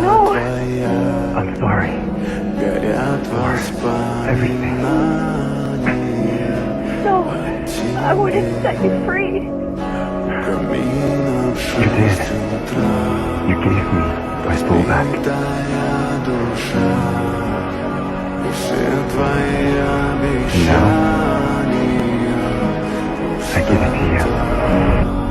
No! I'm sorry for everything. No! I wanted to set you free. You did. You gave me my soul back. And now, I give it to you.